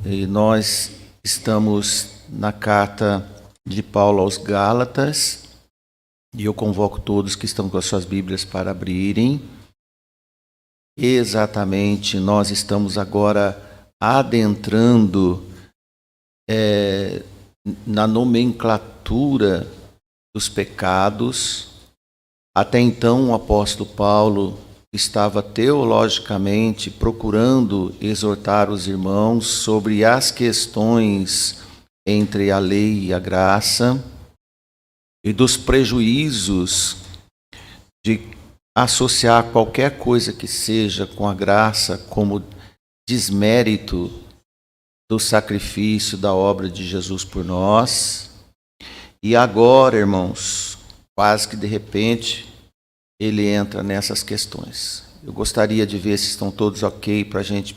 E nós estamos na carta de Paulo aos Gálatas, e eu convoco todos que estão com as suas Bíblias para abrirem. Exatamente, nós estamos agora adentrando na nomenclatura dos pecados. Até então, o apóstolo Paulo estava teologicamente procurando exortar os irmãos sobre as questões entre a lei e a graça e dos prejuízos de associar qualquer coisa que seja com a graça como desmérito do sacrifício da obra de Jesus por nós. E agora, irmãos, quase que de repente, ele entra nessas questões. Eu gostaria de ver se estão todos ok para a gente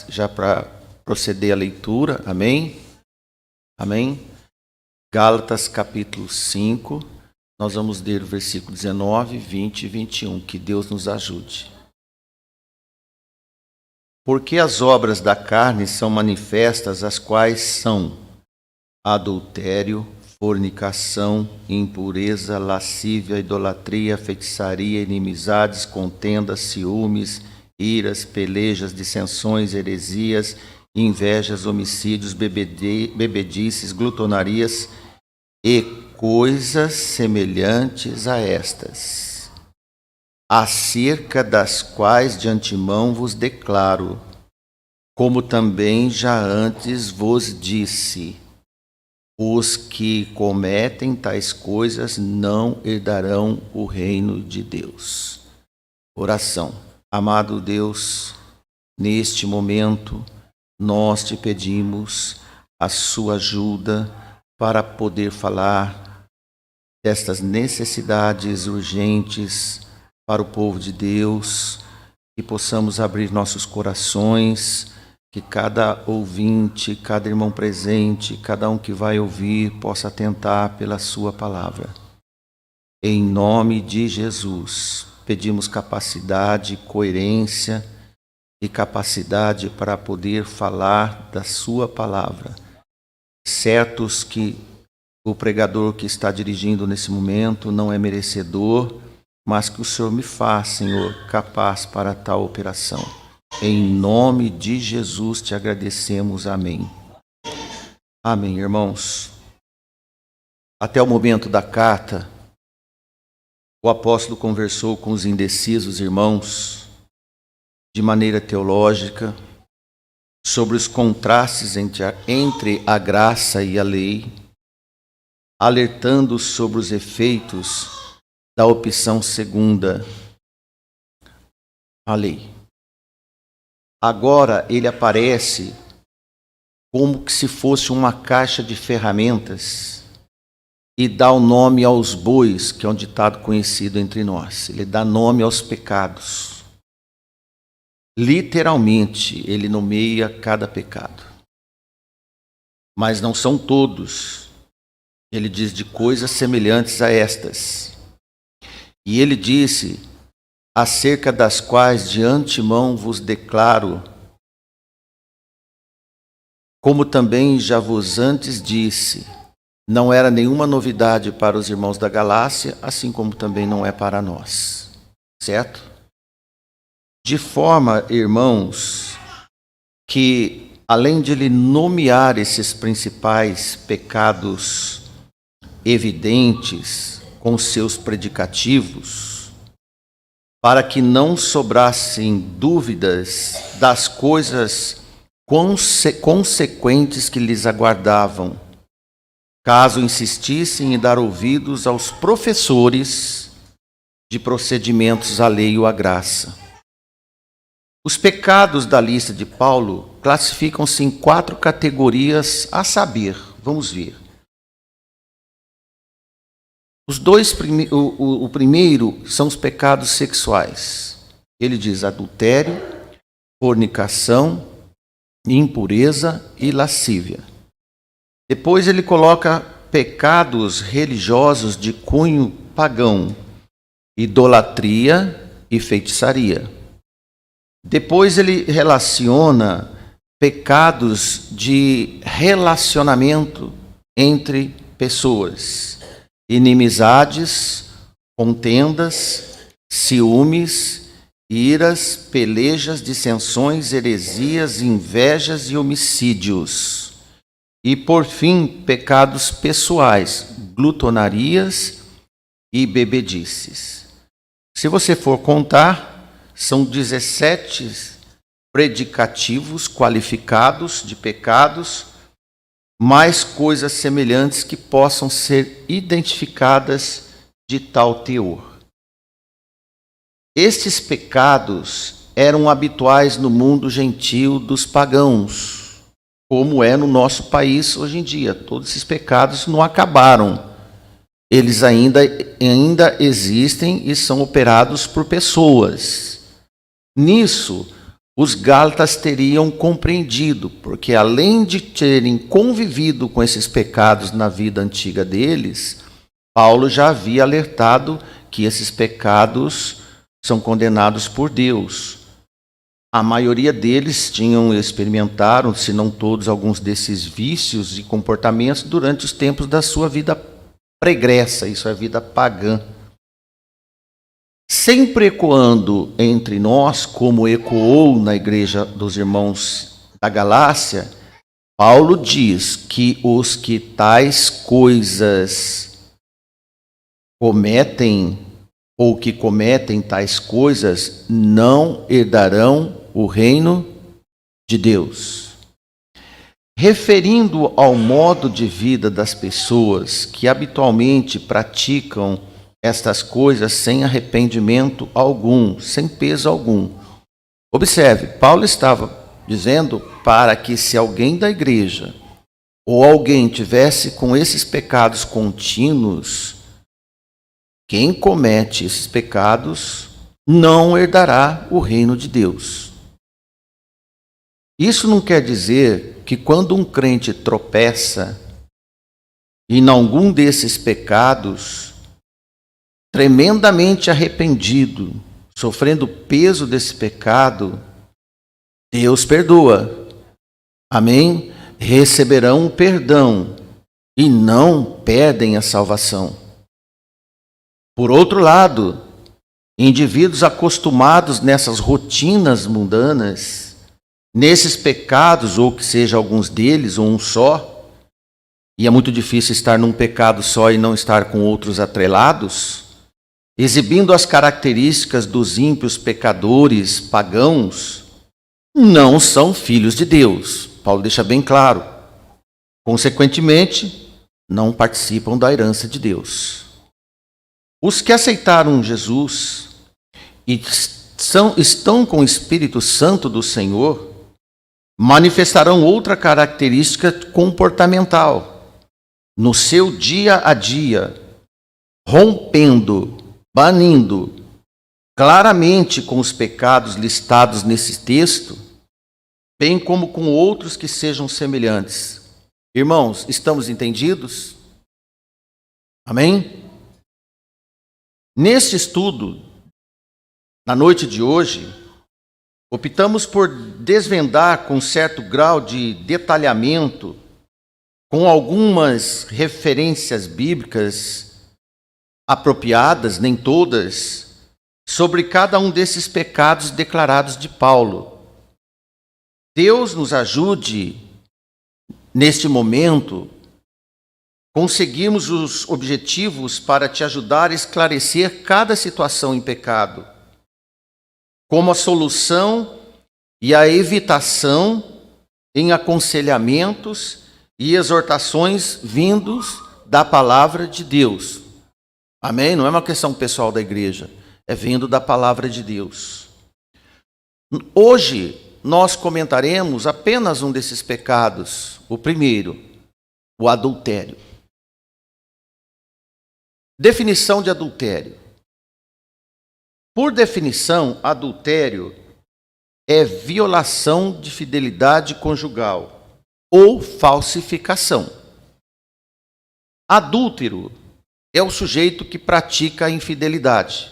já para proceder à leitura. Amém? Amém? Gálatas capítulo 5, nós vamos ler o versículo 19, 20 e 21. Que Deus nos ajude. Porque as obras da carne são manifestas, as quais são adultério, fornicação, impureza, lascívia, idolatria, feitiçaria, inimizades, contendas, ciúmes, iras, pelejas, dissensões, heresias, invejas, homicídios, bebedices, glutonarias e coisas semelhantes a estas, acerca das quais de antemão vos declaro, como também já antes vos disse: os que cometem tais coisas não herdarão o reino de Deus. Oração. Amado Deus, neste momento, nós te pedimos a sua ajuda para poder falar destas necessidades urgentes para o povo de Deus, que possamos abrir nossos corações, que cada ouvinte, cada irmão presente, cada um que vai ouvir, possa atentar pela sua palavra. Em nome de Jesus, pedimos capacidade, coerência e capacidade para poder falar da sua palavra. Certos que o pregador que está dirigindo nesse momento não é merecedor, mas que o Senhor me faz, Senhor, capaz para tal operação. Em nome de Jesus te agradecemos. Amém. Amém, irmãos. Até o momento da carta, o apóstolo conversou com os indecisos irmãos de maneira teológica sobre os contrastes entre a graça e a lei, alertando sobre os efeitos da opção segunda, a lei. Agora ele aparece como se fosse uma caixa de ferramentas e dá o nome aos bois, que é um ditado conhecido entre nós. Ele dá nome aos pecados. Literalmente, ele nomeia cada pecado. Mas não são todos. Ele diz de coisas semelhantes a estas. E ele disse: acerca das quais de antemão vos declaro, como também já vos antes disse. Não era nenhuma novidade para os irmãos da Galácia, assim como também não é para nós. Certo? De forma, irmãos, que além de ele nomear esses principais pecados evidentes com seus predicativos, para que não sobrassem dúvidas das coisas consequentes que lhes aguardavam, caso insistissem em dar ouvidos aos professores de procedimentos à lei ou à graça. Os pecados da lista de Paulo classificam-se em 4 categorias, a saber, vamos ver. O primeiro são os pecados sexuais. Ele diz adultério, fornicação, impureza e lascívia. Depois ele coloca pecados religiosos de cunho pagão, idolatria e feitiçaria. Depois ele relaciona pecados de relacionamento entre pessoas, inimizades, contendas, ciúmes, iras, pelejas, dissensões, heresias, invejas e homicídios. E, por fim, pecados pessoais, glutonarias e bebedices. Se você for contar, são 17 predicativos qualificados de pecados, mais coisas semelhantes que possam ser identificadas de tal teor. Estes pecados eram habituais no mundo gentil dos pagãos, como é no nosso país hoje em dia. Todos esses pecados não acabaram. Eles ainda existem e são operados por pessoas. Nisso, os gálatas teriam compreendido, porque além de terem convivido com esses pecados na vida antiga deles, Paulo já havia alertado que esses pecados são condenados por Deus. A maioria deles experimentaram, se não todos, alguns desses vícios e comportamentos durante os tempos da sua vida pregressa, isso é vida pagã. Sempre ecoando entre nós, como ecoou na igreja dos irmãos da Galácia, Paulo diz que os que tais coisas cometem, ou que cometem tais coisas, não herdarão o reino de Deus. Referindo ao modo de vida das pessoas que habitualmente praticam estas coisas sem arrependimento algum, sem peso algum. Observe, Paulo estava dizendo para que se alguém da igreja ou alguém tivesse com esses pecados contínuos, quem comete esses pecados não herdará o reino de Deus. Isso não quer dizer que quando um crente tropeça em algum desses pecados, tremendamente arrependido, sofrendo o peso desse pecado, Deus perdoa. Amém? Receberão o perdão e não perdem a salvação. Por outro lado, indivíduos acostumados nessas rotinas mundanas, nesses pecados, ou que seja alguns deles, ou um só, e é muito difícil estar num pecado só e não estar com outros atrelados, exibindo as características dos ímpios pecadores pagãos, não são filhos de Deus. Paulo deixa bem claro. Consequentemente, não participam da herança de Deus. Os que aceitaram Jesus e estão com o Espírito Santo do Senhor, manifestarão outra característica comportamental no seu dia a dia, rompendo, banindo claramente com os pecados listados nesse texto, bem como com outros que sejam semelhantes. Irmãos, estamos entendidos? Amém? Neste estudo, na noite de hoje, optamos por desvendar com certo grau de detalhamento, com algumas referências bíblicas apropriadas, nem todas, sobre cada um desses pecados declarados de Paulo. Deus nos ajude, neste momento, conseguirmos os objetivos para te ajudar a esclarecer cada situação em pecado, como a solução e a evitação em aconselhamentos e exortações vindos da palavra de Deus. Amém? Não é uma questão pessoal da igreja, é vindo da palavra de Deus. Hoje, nós comentaremos apenas um desses pecados. O primeiro, o adultério. Definição de adultério. Por definição, adultério é violação de fidelidade conjugal ou falsificação. Adúltero é o sujeito que pratica a infidelidade.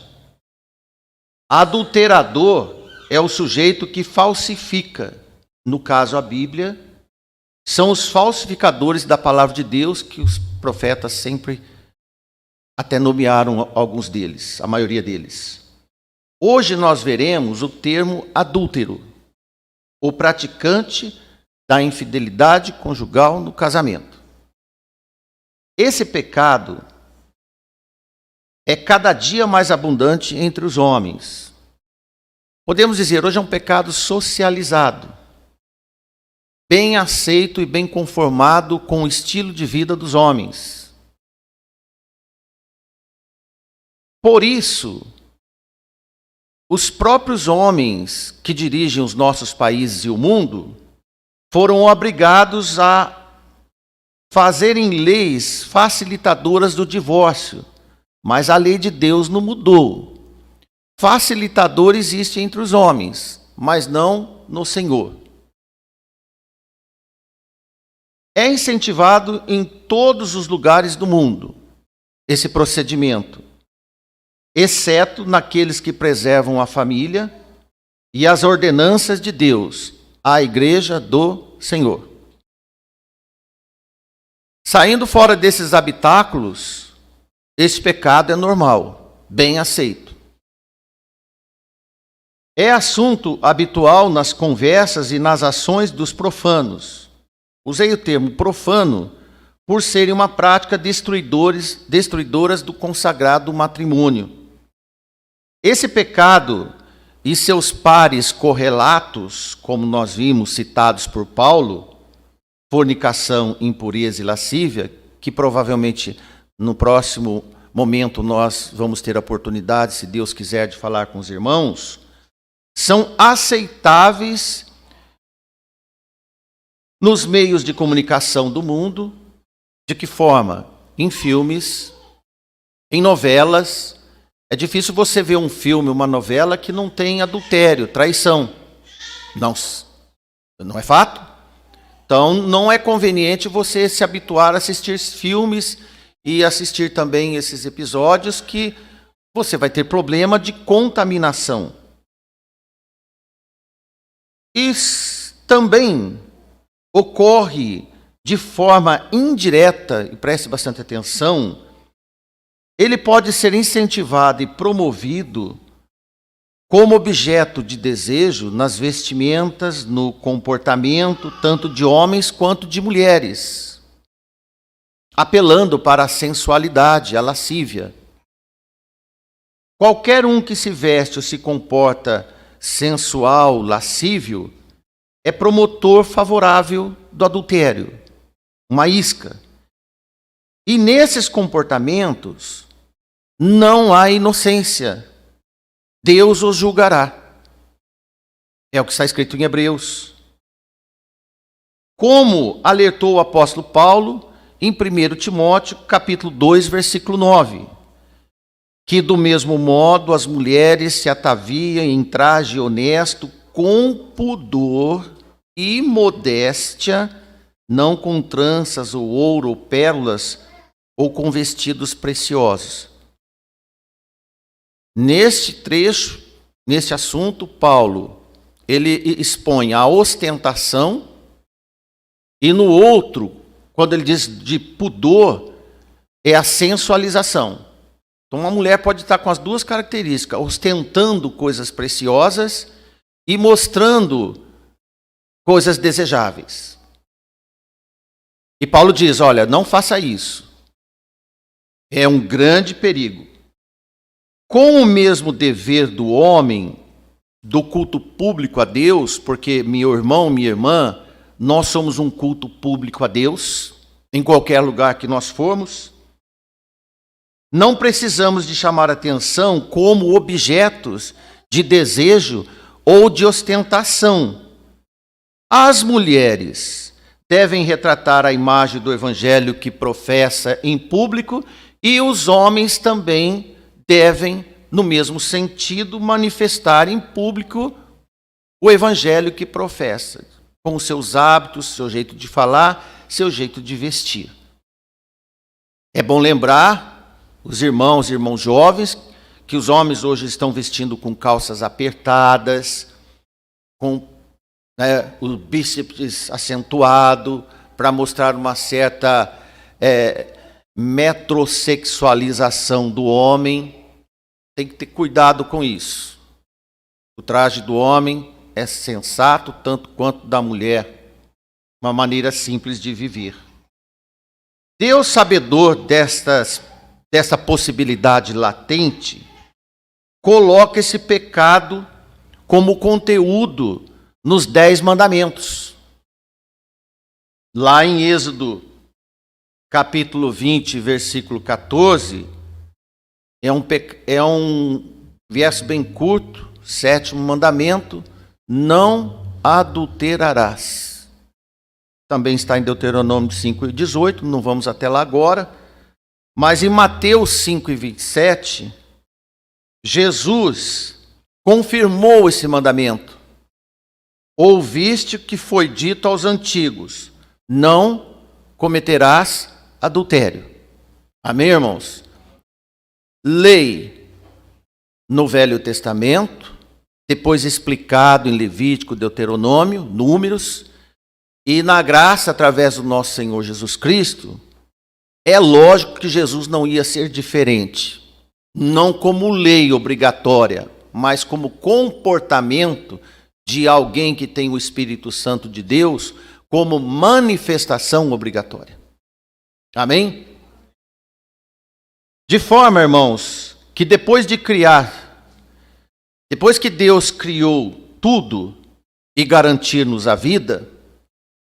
Adulterador é o sujeito que falsifica no caso a Bíblia, são os falsificadores da palavra de Deus, que os profetas sempre até nomearam alguns deles, a maioria deles. Hoje nós veremos o termo adúltero, o praticante da infidelidade conjugal no casamento. Esse pecado é cada dia mais abundante entre os homens. Podemos dizer, hoje é um pecado socializado, bem aceito e bem conformado com o estilo de vida dos homens. Por isso, os próprios homens que dirigem os nossos países e o mundo foram obrigados a fazerem leis facilitadoras do divórcio, mas a lei de Deus não mudou. Facilitador existe entre os homens, mas não no Senhor. É incentivado em todos os lugares do mundo esse procedimento, exceto naqueles que preservam a família e as ordenanças de Deus, a igreja do Senhor. Saindo fora desses habitáculos, esse pecado é normal, bem aceito. É assunto habitual nas conversas e nas ações dos profanos. Usei o termo profano por serem uma prática destruidoras do consagrado matrimônio. Esse pecado e seus pares correlatos, como nós vimos citados por Paulo, fornicação, impureza e lascívia, que provavelmente no próximo momento nós vamos ter a oportunidade, se Deus quiser, de falar com os irmãos, são aceitáveis nos meios de comunicação do mundo. De que forma? Em filmes, em novelas. É difícil você ver um filme, uma novela que não tem adultério, traição. Não é fato? Então, não é conveniente você se habituar a assistir filmes e assistir também esses episódios que você vai ter problema de contaminação. E também ocorre de forma indireta, e preste bastante atenção, ele pode ser incentivado e promovido como objeto de desejo nas vestimentas, no comportamento, tanto de homens quanto de mulheres, apelando para a sensualidade, a lascívia. Qualquer um que se veste ou se comporta sensual, lascívio, é promotor favorável do adultério, uma isca. E nesses comportamentos não há inocência. Deus os julgará. É o que está escrito em Hebreus. Como alertou o apóstolo Paulo em 1 Timóteo, capítulo 2, versículo 9, que do mesmo modo as mulheres se ataviem em traje honesto, com pudor e modéstia, não com tranças ou ouro ou pérolas, ou com vestidos preciosos. Neste trecho, neste assunto, Paulo, ele expõe a ostentação, e no outro, quando ele diz de pudor, é a sensualização. Então, uma mulher pode estar com as duas características, ostentando coisas preciosas e mostrando coisas desejáveis. E Paulo diz, olha, não faça isso. É um grande perigo. Com o mesmo dever do homem, do culto público a Deus, porque, meu irmão, minha irmã, nós somos um culto público a Deus, em qualquer lugar que nós formos, não precisamos de chamar atenção como objetos de desejo ou de ostentação. As mulheres devem retratar a imagem do evangelho que professa em público, e os homens também devem, no mesmo sentido, manifestar em público o evangelho que professa, com os seus hábitos, seu jeito de falar, seu jeito de vestir. É bom lembrar, os irmãos jovens, que os homens hoje estão vestindo com calças apertadas, com né, o bíceps acentuado, para mostrar uma certa metrosexualização do homem. Tem que ter cuidado com isso. O traje do homem é sensato, tanto quanto da mulher, uma maneira simples de viver. Deus, sabedor dessa possibilidade latente, coloca esse pecado como conteúdo nos 10 mandamentos. Lá em Êxodo, capítulo 20, versículo 14, é um verso bem curto, 7º mandamento: não adulterarás. Também está em Deuteronômio 5:18, não vamos até lá agora. Mas em Mateus 5:27, Jesus confirmou esse mandamento. Ouviste que foi dito aos antigos: não cometerás adultério. Amém, irmãos? Lei no Velho Testamento, depois explicado em Levítico, Deuteronômio, Números, e na graça através do nosso Senhor Jesus Cristo, é lógico que Jesus não ia ser diferente. Não como lei obrigatória, mas como comportamento de alguém que tem o Espírito Santo de Deus, como manifestação obrigatória. Amém? De forma, irmãos, que depois que Deus criou tudo e garantir-nos a vida,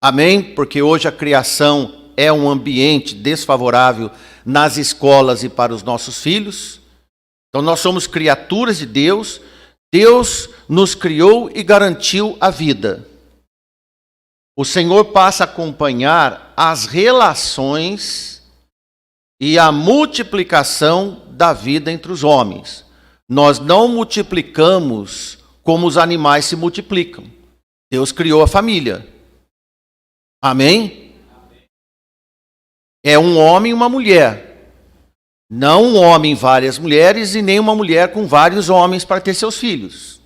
amém? Porque hoje a criação é um ambiente desfavorável nas escolas e para os nossos filhos. Então nós somos criaturas de Deus. Deus nos criou e garantiu a vida. O Senhor passa a acompanhar as relações e a multiplicação da vida entre os homens. Nós não multiplicamos como os animais se multiplicam. Deus criou a família. Amém? É um homem e uma mulher. Não um homem e várias mulheres, e nem uma mulher com vários homens para ter seus filhos.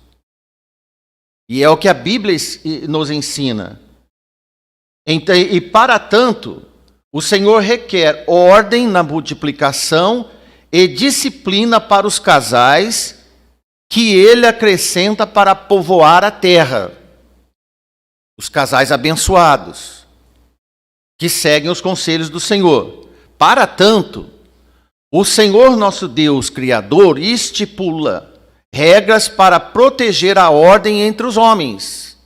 E é o que a Bíblia nos ensina. E para tanto, o Senhor requer ordem na multiplicação e disciplina para os casais que Ele acrescenta para povoar a terra. Os casais abençoados, que seguem os conselhos do Senhor. Para tanto, o Senhor nosso Deus, Criador, estipula regras para proteger a ordem entre os homens,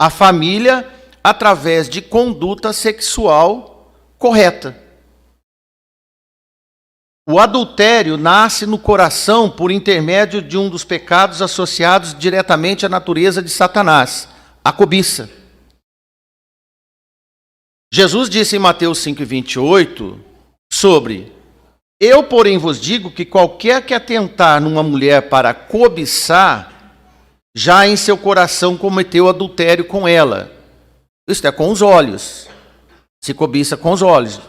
a família, através de conduta sexual correta. O adultério nasce no coração por intermédio de um dos pecados associados diretamente à natureza de Satanás, a cobiça. Jesus disse em Mateus 5:28 sobre: eu, porém, vos digo que qualquer que atentar numa mulher para cobiçar, já em seu coração cometeu adultério com ela. Isto é, com os olhos. Se cobiça com os olhos.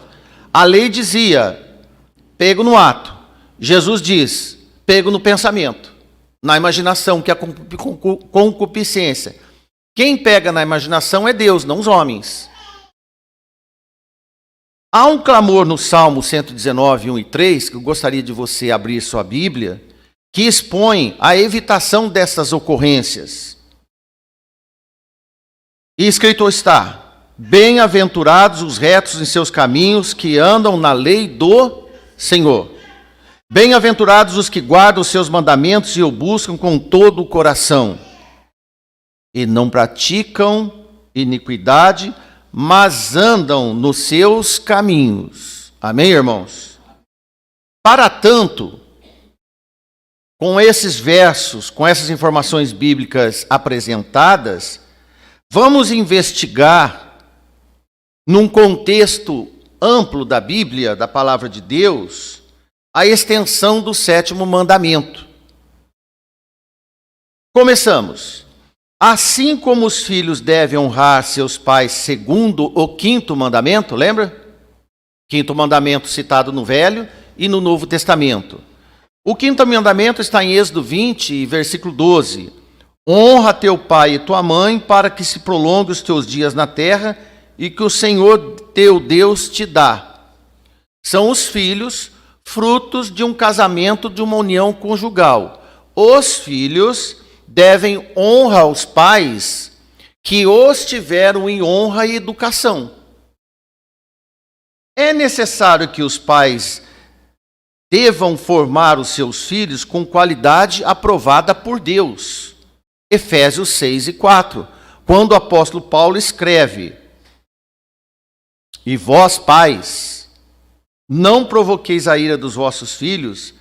A lei dizia: pego no ato. Jesus diz: pego no pensamento, na imaginação, que é a concupiscência. Quem pega na imaginação é Deus, não os homens. Há um clamor no Salmo 119, 1 e 3, que eu gostaria de você abrir sua Bíblia, que expõe a evitação dessas ocorrências. E escrito está: bem-aventurados os retos em seus caminhos, que andam na lei do Senhor. Bem-aventurados os que guardam os seus mandamentos e o buscam com todo o coração, e não praticam iniquidade, mas andam nos seus caminhos. Amém, irmãos? Para tanto, com esses versos, com essas informações bíblicas apresentadas, vamos investigar, num contexto amplo da Bíblia, da palavra de Deus, a extensão do 7º mandamento. Começamos. Assim como os filhos devem honrar seus pais segundo o 5º mandamento, lembra? 5º mandamento citado no Velho e no Novo Testamento. O 5º mandamento está em Êxodo 20, versículo 12. Honra teu pai e tua mãe, para que se prolongue os teus dias na terra e que o Senhor teu Deus te dá. São os filhos, frutos de um casamento, de uma união conjugal. Os filhos devem honra aos pais que os tiveram em honra e educação. É necessário que os pais devam formar os seus filhos com qualidade aprovada por Deus. Efésios 6 e 4, quando o apóstolo Paulo escreve: E vós, pais, não provoqueis a ira dos vossos filhos,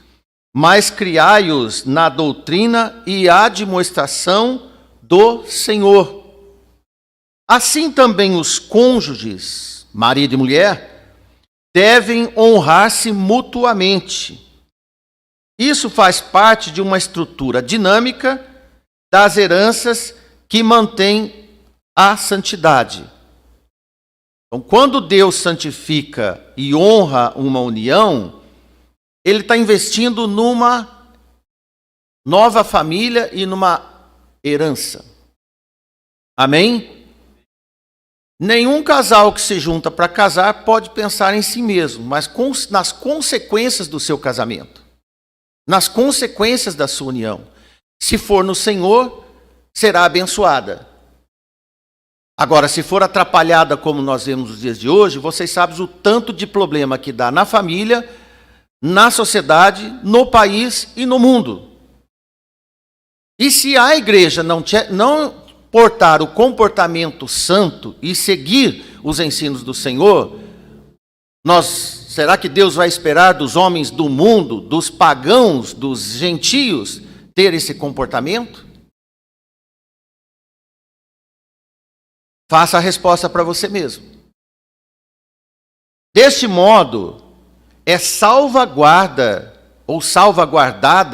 mas criai-os na doutrina e admoestação do Senhor. Assim também os cônjuges, marido e mulher, devem honrar-se mutuamente. Isso faz parte de uma estrutura dinâmica das heranças que mantém a santidade. Então, quando Deus santifica e honra uma união, Ele está investindo numa nova família e numa herança. Amém? Nenhum casal que se junta para casar pode pensar em si mesmo, mas nas consequências do seu casamento, nas consequências da sua união. Se for no Senhor, será abençoada. Agora, se for atrapalhada, como nós vemos nos dias de hoje, vocês sabem o tanto de problema que dá na família, na sociedade, no país e no mundo. E se a igreja não portar o comportamento santo e seguir os ensinos do Senhor, será que Deus vai esperar dos homens do mundo, dos pagãos, dos gentios, ter esse comportamento? Faça a resposta para você mesmo. Deste modo, é salvaguardada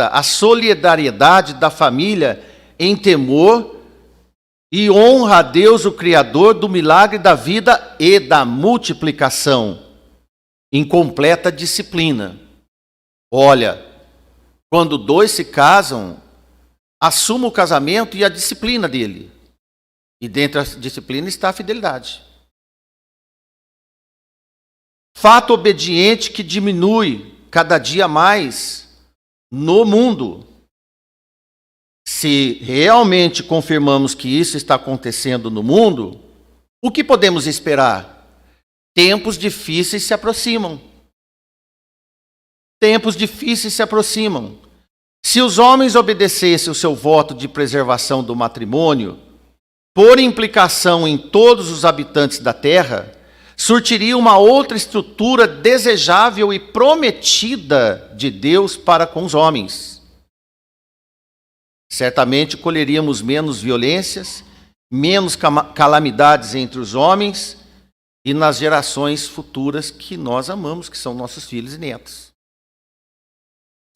a solidariedade da família em temor e honra a Deus, o Criador do milagre da vida e da multiplicação, em completa disciplina. Olha, quando dois se casam, assuma o casamento e a disciplina dele. E dentro da disciplina está a fidelidade. Fato obediente que diminui cada dia mais no mundo. Se realmente confirmamos que isso está acontecendo no mundo, o que podemos esperar? Tempos difíceis se aproximam. Tempos difíceis se aproximam. Se os homens obedecessem o seu voto de preservação do matrimônio, por implicação em todos os habitantes da terra, surtiria uma outra estrutura desejável e prometida de Deus para com os homens. Certamente colheríamos menos violências, menos calamidades entre os homens e nas gerações futuras que nós amamos, que são nossos filhos e netos.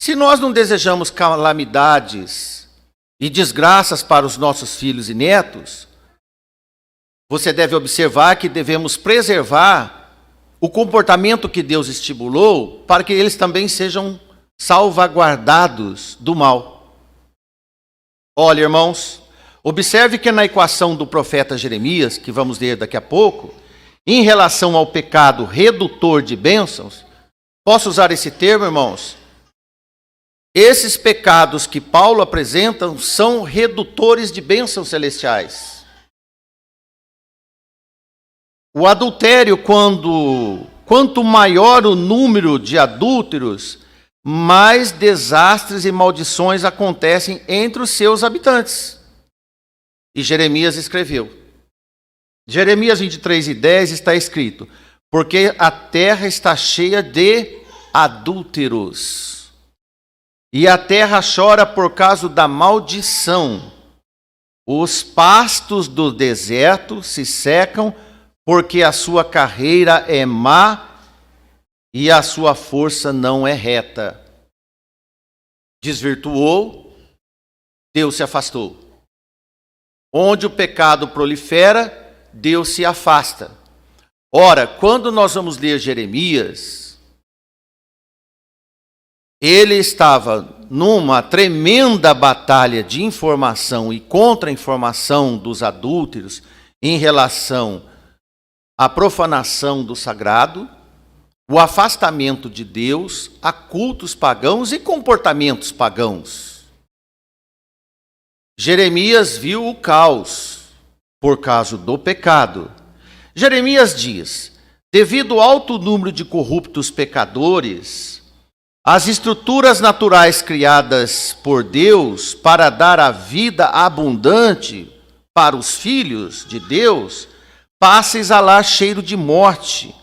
Se nós não desejamos calamidades e desgraças para os nossos filhos e netos, você deve observar que devemos preservar o comportamento que Deus estimulou para que eles também sejam salvaguardados do mal. Olha, irmãos, observe que na equação do profeta Jeremias, que vamos ler daqui a pouco, em relação ao pecado redutor de bênçãos, posso usar esse termo, irmãos? Esses pecados que Paulo apresenta são redutores de bênçãos celestiais. O adultério, quanto maior o número de adúlteros, mais desastres e maldições acontecem entre os seus habitantes. E Jeremias escreveu. Jeremias 23:10 está escrito: porque a terra está cheia de adúlteros, e a terra chora por causa da maldição. Os pastos do deserto se secam, porque a sua carreira é má e a sua força não é reta. Desvirtuou, Deus se afastou. Onde o pecado prolifera, Deus se afasta. Ora, quando nós vamos ler Jeremias, ele estava numa tremenda batalha de informação e contra-informação dos adúlteros em relação à profanação do sagrado, o afastamento de Deus, a cultos pagãos e comportamentos pagãos. Jeremias viu o caos por causa do pecado. Jeremias diz: devido ao alto número de corruptos pecadores, as estruturas naturais criadas por Deus para dar a vida abundante para os filhos de Deus passa a exalar cheiro de morte.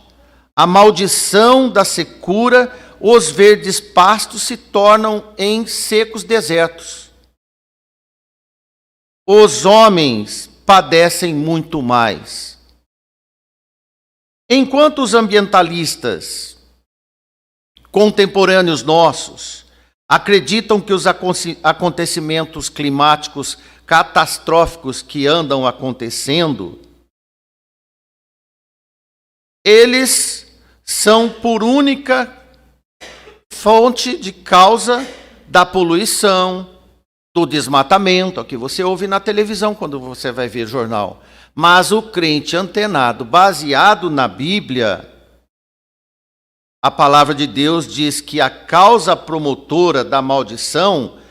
A maldição da secura, os verdes pastos se tornam em secos desertos. Os homens padecem muito mais. Enquanto os ambientalistas contemporâneos nossos acreditam que os acontecimentos climáticos catastróficos que andam acontecendo, eles são por única fonte de causa da poluição, do desmatamento, é o que você ouve na televisão quando você vai ver jornal. Mas o crente antenado, baseado na Bíblia, a palavra de Deus diz que a causa promotora da maldição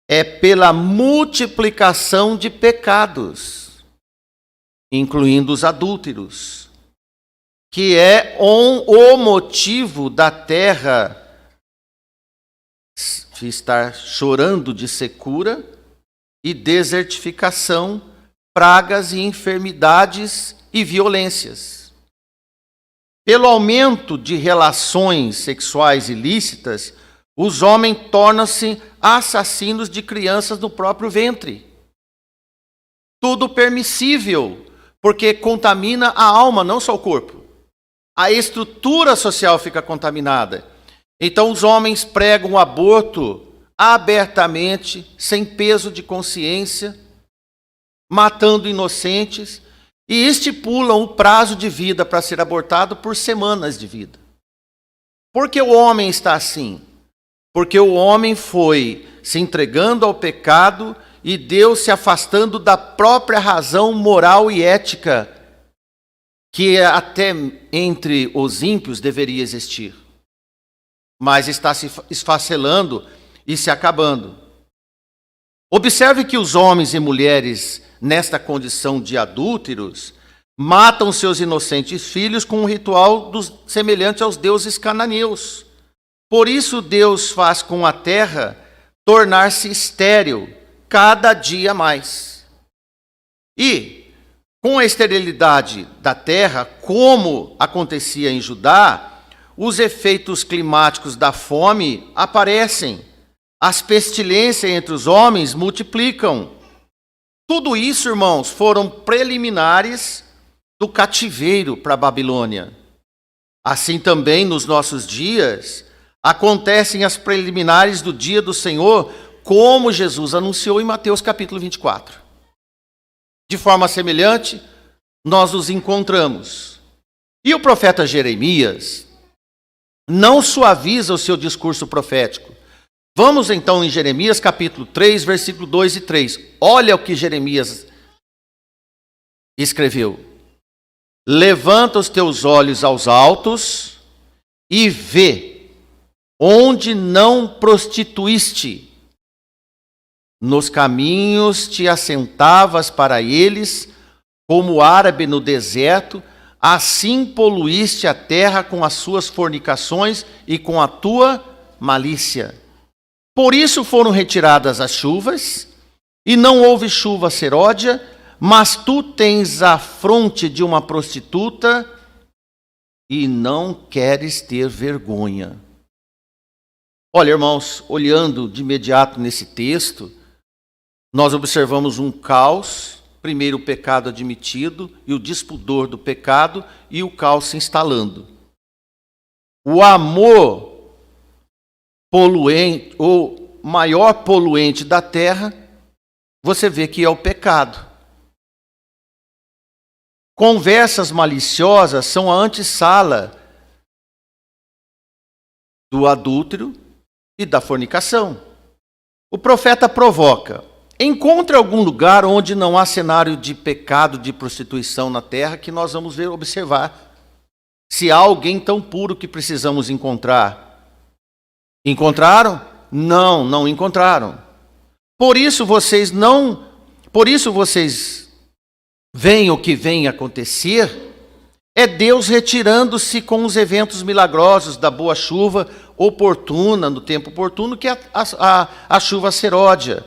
é pela multiplicação de pecados, incluindo os adúlteros, que é o motivo da terra estar chorando de secura e desertificação, pragas e enfermidades e violências. Pelo aumento de relações sexuais ilícitas, os homens tornam-se assassinos de crianças no próprio ventre. Tudo permissível, porque contamina a alma, não só o corpo. A estrutura social fica contaminada. Então os homens pregam o aborto abertamente, sem peso de consciência, matando inocentes, e estipulam o prazo de vida para ser abortado por semanas de vida. Por que o homem está assim? Porque o homem foi se entregando ao pecado e Deus se afastando da própria razão moral e ética que até entre os ímpios deveria existir. Mas está se esfacelando e se acabando. Observe que os homens e mulheres nesta condição de adúlteros matam seus inocentes filhos com um ritual semelhante aos deuses cananeus. Por isso Deus faz com a terra tornar-se estéril cada dia mais. E com a esterilidade da terra, como acontecia em Judá, os efeitos climáticos da fome aparecem. As pestilências entre os homens multiplicam. Tudo isso, irmãos, foram preliminares do cativeiro para a Babilônia. Assim também, nos nossos dias, acontecem as preliminares do dia do Senhor, como Jesus anunciou em Mateus capítulo 24. De forma semelhante, nós nos encontramos. E o profeta Jeremias não suaviza o seu discurso profético. Vamos então em Jeremias capítulo 3, versículo 2 e 3. Olha o que Jeremias escreveu. Levanta os teus olhos aos altos e vê onde não prostituíste. Nos caminhos te assentavas para eles, como árabe no deserto, assim poluíste a terra com as suas fornicações e com a tua malícia. Por isso foram retiradas as chuvas, e não houve chuva seródia, mas tu tens a fronte de uma prostituta e não queres ter vergonha. Olha, irmãos, olhando de imediato nesse texto, nós observamos um caos, primeiro o pecado admitido e o despudor do pecado e o caos se instalando. O amor poluente, ou maior poluente da terra, você vê que é o pecado. Conversas maliciosas são a antessala do adúltero e da fornicação. O profeta provoca: encontre algum lugar onde não há cenário de pecado, de prostituição na terra, que nós vamos observar. Se há alguém tão puro que precisamos encontrar. Encontraram? Não, não encontraram. Por isso vocês veem o que vem acontecer, é Deus retirando-se com os eventos milagrosos da boa chuva oportuna, no tempo oportuno, que é a chuva seródia.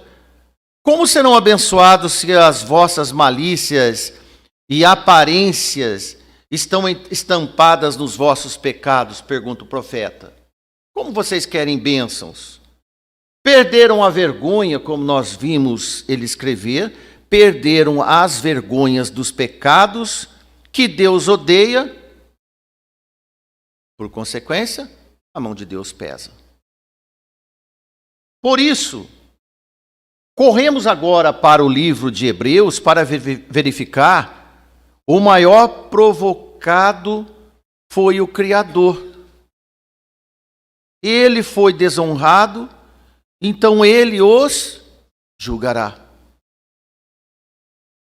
Como serão abençoados se as vossas malícias e aparências estão estampadas nos vossos pecados? Pergunta o profeta. Como vocês querem bênçãos? Perderam a vergonha, como nós vimos ele escrever, perderam as vergonhas dos pecados que Deus odeia. Por consequência, a mão de Deus pesa. Por isso, corremos agora para o livro de Hebreus para verificar: o maior provocado foi o Criador. Ele foi desonrado, então ele os julgará.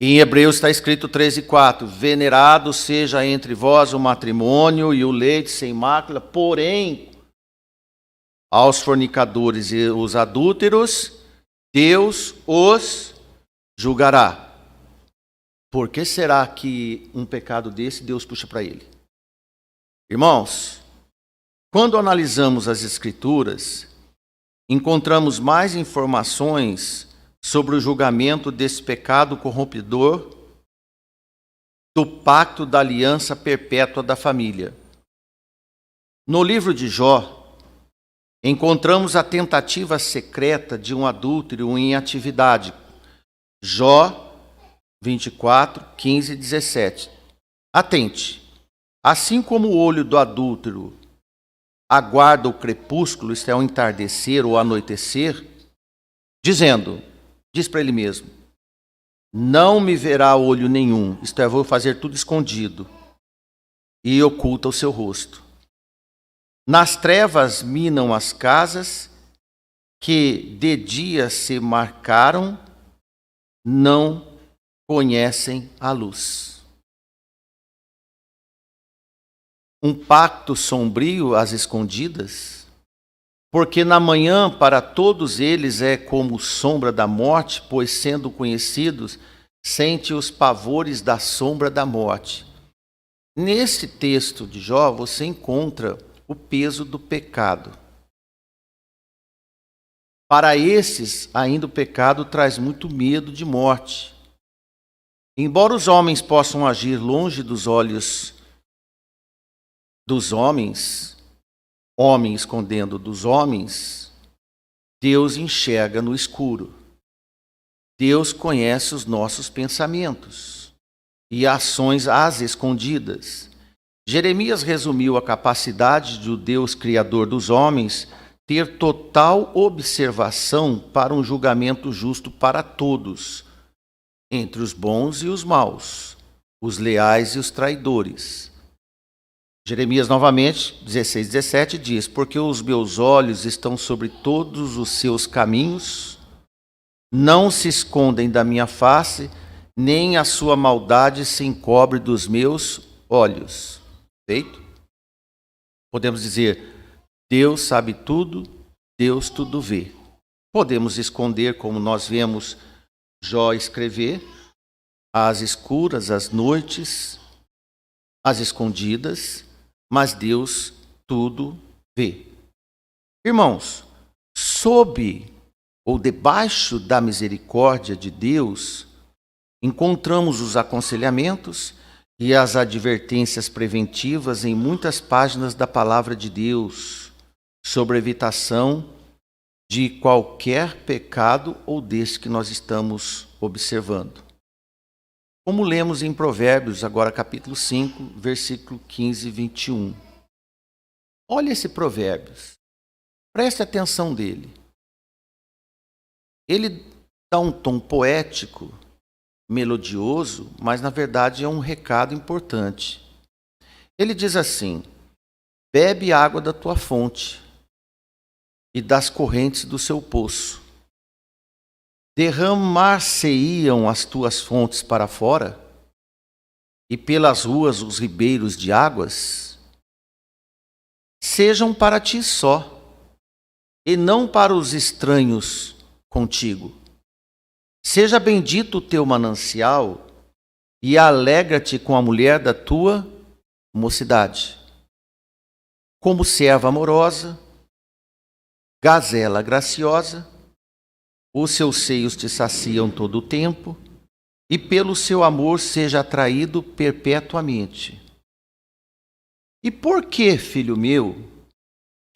Em Hebreus está escrito 13:4: venerado seja entre vós o matrimônio e o leite sem mácula, porém, aos fornicadores e os adúlteros, Deus os julgará. Por que será que um pecado desse Deus puxa para ele? Irmãos, quando analisamos as Escrituras, encontramos mais informações sobre o julgamento desse pecado corrompedor do pacto da aliança perpétua da família. No livro de Jó, encontramos a tentativa secreta de um adúltero em atividade. Jó 24, 15 e 17. Atente. Assim como o olho do adúltero aguarda o crepúsculo, isto é, o entardecer ou anoitecer, diz para ele mesmo: não me verá olho nenhum, isto é, vou fazer tudo escondido, e oculta o seu rosto. Nas trevas minam as casas, que de dia se marcaram, não conhecem a luz. Um pacto sombrio às escondidas, porque na manhã para todos eles é como sombra da morte, pois sendo conhecidos, sente os pavores da sombra da morte. Nesse texto de Jó, você encontra o peso do pecado. Para esses, ainda o pecado traz muito medo de morte. Embora os homens possam agir longe dos olhos dos homens, homem escondendo dos homens, Deus enxerga no escuro. Deus conhece os nossos pensamentos e ações às escondidas. Jeremias resumiu a capacidade do Deus Criador dos homens ter total observação para um julgamento justo para todos, entre os bons e os maus, os leais e os traidores. Jeremias novamente, 16, 17, diz: porque os meus olhos estão sobre todos os seus caminhos, não se escondem da minha face, nem a sua maldade se encobre dos meus olhos. Feito? Podemos dizer: Deus sabe tudo, Deus tudo vê. Podemos esconder, como nós vemos Jó escrever, às escuras, às noites, às escondidas, mas Deus tudo vê. Irmãos, sob ou debaixo da misericórdia de Deus, encontramos os aconselhamentos e as advertências preventivas em muitas páginas da palavra de Deus sobre a evitação de qualquer pecado ou desse que nós estamos observando. Como lemos em Provérbios, agora capítulo 5, versículo 15 e 21. Olha esse Provérbios. Preste atenção dele. Ele dá um tom poético, melodioso, mas na verdade é um recado importante. Ele diz assim: bebe água da tua fonte e das correntes do seu poço. Derramar-se-iam as tuas fontes para fora, e pelas ruas os ribeiros de águas? Sejam para ti só, e não para os estranhos contigo. Seja bendito o teu manancial, e alegra-te com a mulher da tua mocidade. Como serva amorosa, gazela graciosa, os seus seios te saciam todo o tempo, e pelo seu amor seja atraído perpetuamente. E por que, filho meu,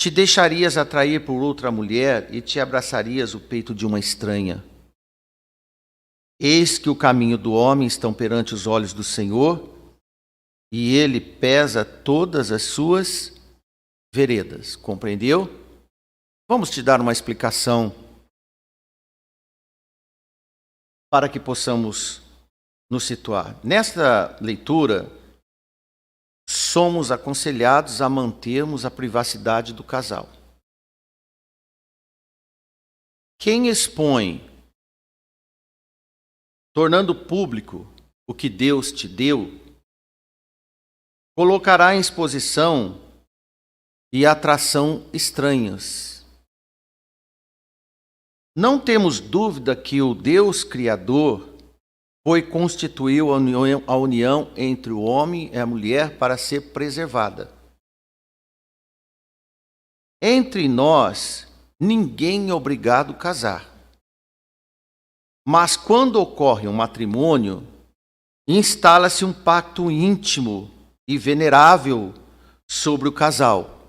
te deixarias atrair por outra mulher e te abraçarias o peito de uma estranha? Eis que o caminho do homem estão perante os olhos do Senhor, e ele pesa todas as suas veredas. Compreendeu? Vamos te dar uma explicação para que possamos nos situar. Nesta leitura, somos aconselhados a mantermos a privacidade do casal. Quem expõe, tornando público o que Deus te deu, colocará em exposição e atração estranhas. Não temos dúvida que o Deus Criador constituiu a união entre o homem e a mulher para ser preservada. Entre nós, ninguém é obrigado a casar. Mas quando ocorre um matrimônio, instala-se um pacto íntimo e venerável sobre o casal.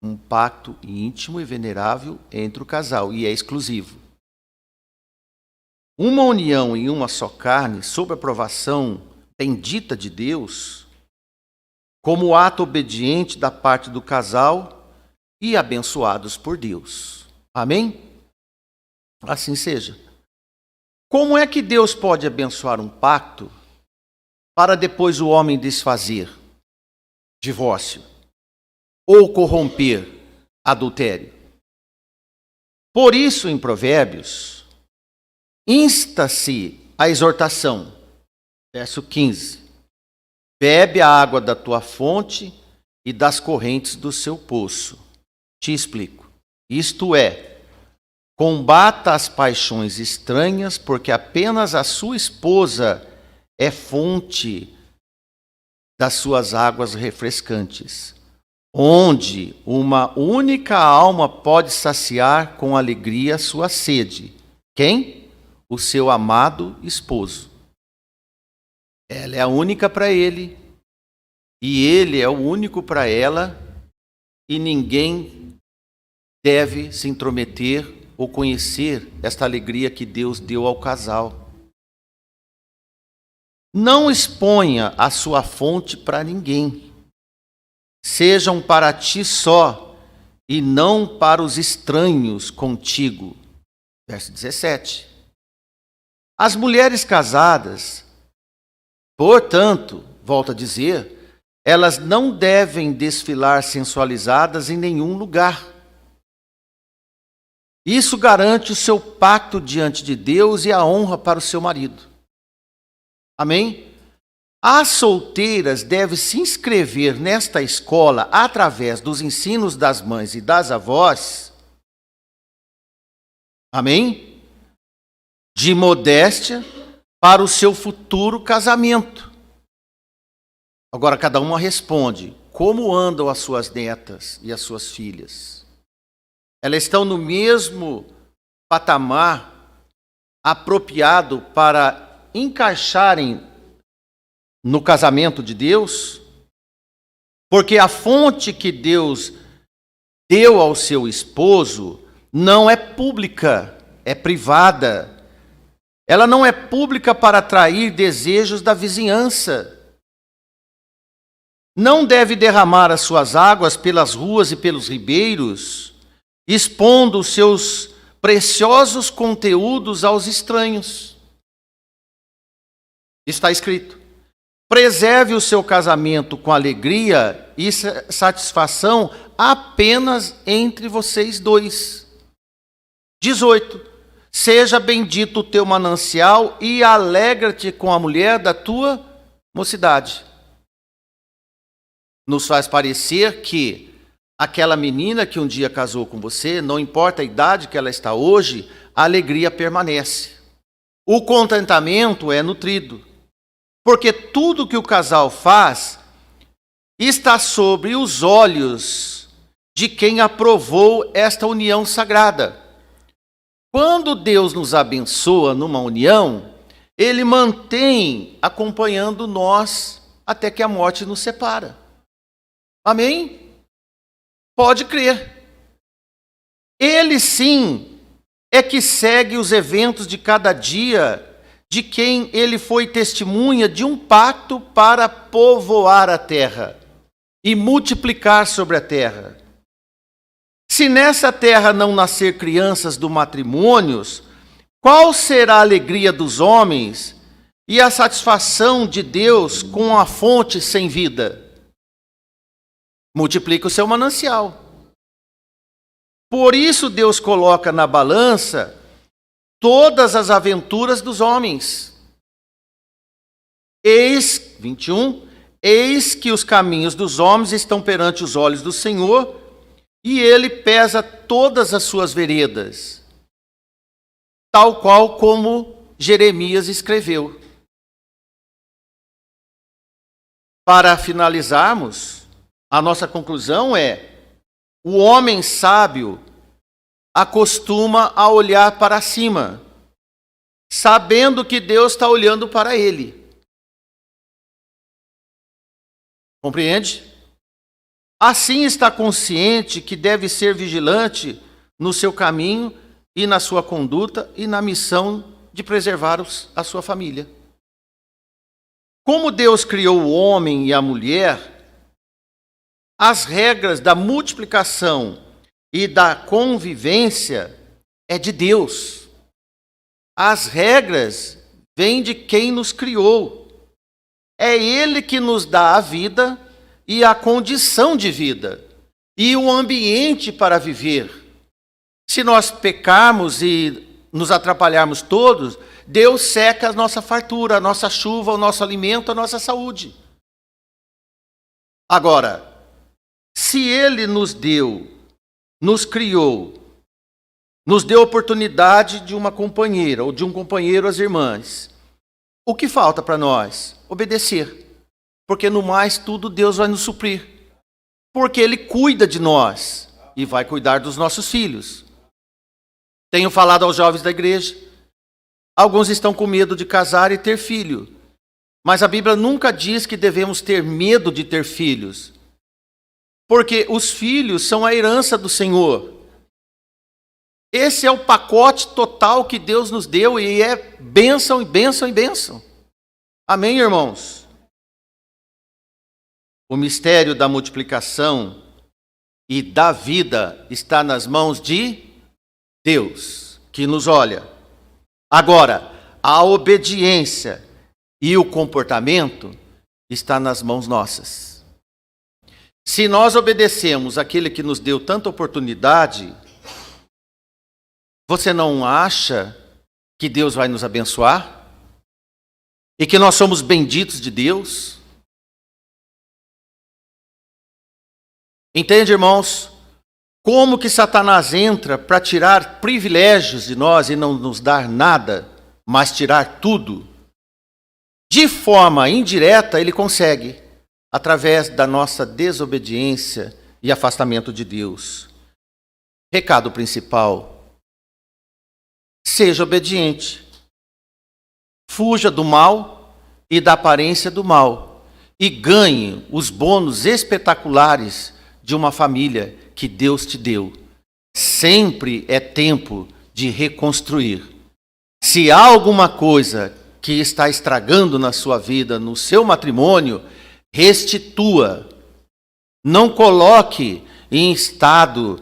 Um pacto íntimo e venerável entre o casal, e é exclusivo. Uma união em uma só carne, sob a aprovação bendita de Deus, como ato obediente da parte do casal e abençoados por Deus. Amém? Assim seja. Como é que Deus pode abençoar um pacto para depois o homem desfazer? Divórcio. Ou corromper? Adultério. Por isso, em Provérbios, insta-se a exortação. Verso 15. Bebe a água da tua fonte e das correntes do seu poço. Te explico. Isto é, combata as paixões estranhas, porque apenas a sua esposa é fonte das suas águas refrescantes, onde uma única alma pode saciar com alegria sua sede. Quem? O seu amado esposo. Ela é a única para ele, e ele é o único para ela, e ninguém deve se intrometer ou conhecer esta alegria que Deus deu ao casal. Não exponha a sua fonte para ninguém. Sejam para ti só, e não para os estranhos contigo. Verso 17. As mulheres casadas, portanto, volto a dizer, elas não devem desfilar sensualizadas em nenhum lugar. Isso garante o seu pacto diante de Deus e a honra para o seu marido. Amém? As solteiras devem se inscrever nesta escola através dos ensinos das mães e das avós. Amém? De modéstia para o seu futuro casamento. Agora cada uma responde: como andam as suas netas e as suas filhas? Elas estão no mesmo patamar apropriado para encaixarem no casamento de Deus? Porque a fonte que Deus deu ao seu esposo não é pública, é privada. Ela não é pública para atrair desejos da vizinhança. Não deve derramar as suas águas pelas ruas e pelos ribeiros, expondo os seus preciosos conteúdos aos estranhos. Está escrito: preserve o seu casamento com alegria e satisfação apenas entre vocês dois. 18. Seja bendito o teu manancial e alegra-te com a mulher da tua mocidade. Nos faz parecer que aquela menina que um dia casou com você, não importa a idade que ela está hoje, a alegria permanece. O contentamento é nutrido, porque tudo que o casal faz está sobre os olhos de quem aprovou esta união sagrada. Quando Deus nos abençoa numa união, Ele mantém acompanhando nós até que a morte nos separa. Amém? Pode crer. Ele sim é que segue os eventos de cada dia, de quem ele foi testemunha de um pacto para povoar a terra e multiplicar sobre a terra. Se nessa terra não nascer crianças do matrimônios, qual será a alegria dos homens e a satisfação de Deus com a fonte sem vida? Multiplica o seu manancial. Por isso Deus coloca na balança todas as aventuras dos homens. Eis, 21, eis que os caminhos dos homens estão perante os olhos do Senhor, e ele pesa todas as suas veredas, tal qual como Jeremias escreveu. Para finalizarmos, a nossa conclusão é: o homem sábio acostuma a olhar para cima, sabendo que Deus está olhando para ele. Compreende? Assim está consciente que deve ser vigilante no seu caminho e na sua conduta e na missão de preservar a sua família. Como Deus criou o homem e a mulher, as regras da multiplicação e da convivência é de Deus. As regras vêm de quem nos criou. É Ele que nos dá a vida e a condição de vida e o ambiente para viver. Se nós pecarmos e nos atrapalharmos todos, Deus seca a nossa fartura, a nossa chuva, o nosso alimento, a nossa saúde. Agora, se Ele nos deu, nos criou, nos deu a oportunidade de uma companheira ou de um companheiro, as irmãs, o que falta para nós? Obedecer. Porque no mais tudo Deus vai nos suprir. Porque Ele cuida de nós e vai cuidar dos nossos filhos. Tenho falado aos jovens da igreja. Alguns estão com medo de casar e ter filho. Mas a Bíblia nunca diz que devemos ter medo de ter filhos. Porque os filhos são a herança do Senhor. Esse é o pacote total que Deus nos deu e é bênção e bênção e bênção. Amém, irmãos? O mistério da multiplicação e da vida está nas mãos de Deus, que nos olha. Agora, a obediência e o comportamento está nas mãos nossas. Se nós obedecemos aquele que nos deu tanta oportunidade, você não acha que Deus vai nos abençoar? E que nós somos benditos de Deus? Entende, irmãos? Como que Satanás entra para tirar privilégios de nós e não nos dar nada, mas tirar tudo? De forma indireta, ele consegue, através da nossa desobediência e afastamento de Deus. Recado principal: seja obediente. Fuja do mal e da aparência do mal e ganhe os bônus espetaculares de uma família que Deus te deu. Sempre é tempo de reconstruir. Se há alguma coisa que está estragando na sua vida, no seu matrimônio, restitua. Não coloque em estado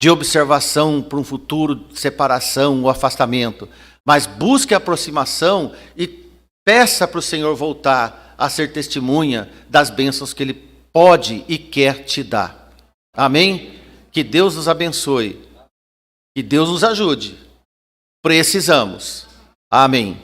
de observação para um futuro de separação ou afastamento, mas busque a aproximação e peça para o Senhor voltar a ser testemunha das bênçãos que Ele pode e quer te dar. Amém? Que Deus nos abençoe. Que Deus nos ajude. precisamos. Amém.